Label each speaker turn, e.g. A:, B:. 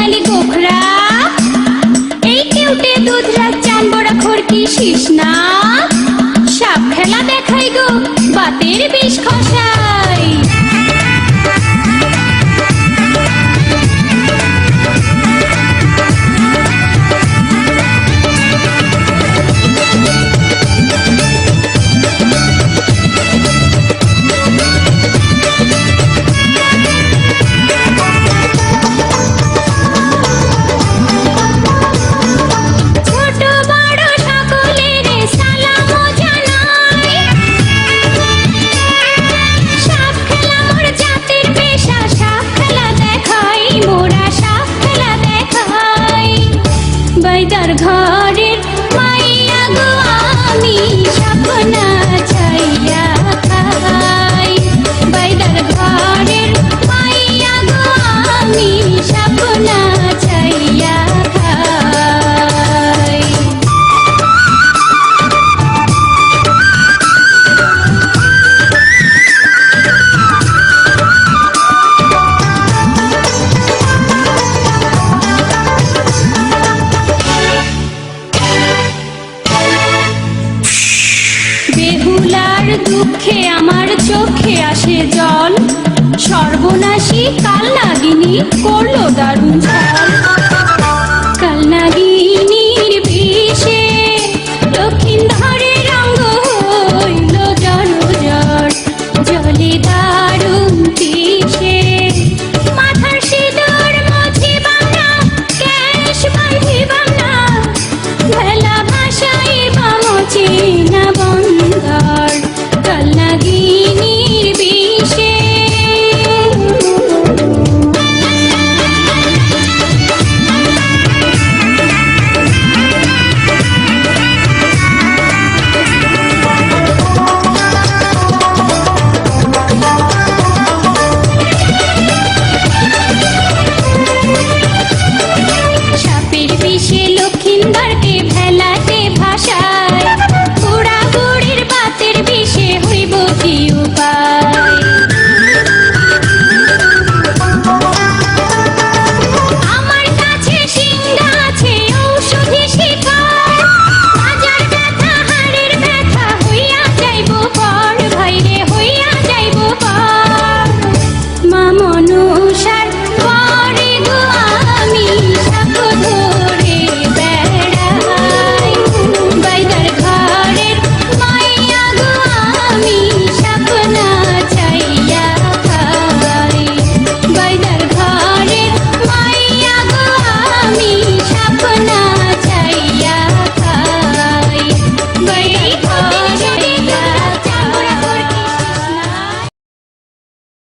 A: খেলি গোখরা, এই কেউটে দুধরা চান বড়া খড়কি শিসনা, সাপ খেলা দেখাই গো বাতের বিষ খসাই। বাইদার ঘরের মাইয়া গো আমি সাপনা চাইয়া খাই, বাইদার ঘরের মাইয়া গো আমি সাপনা চাইয়া খাই। বেহুলার দুঃখে আমার চোখে আসে জল, সর্বনাশী কাল নাগিনী করলো দারুণ ছল।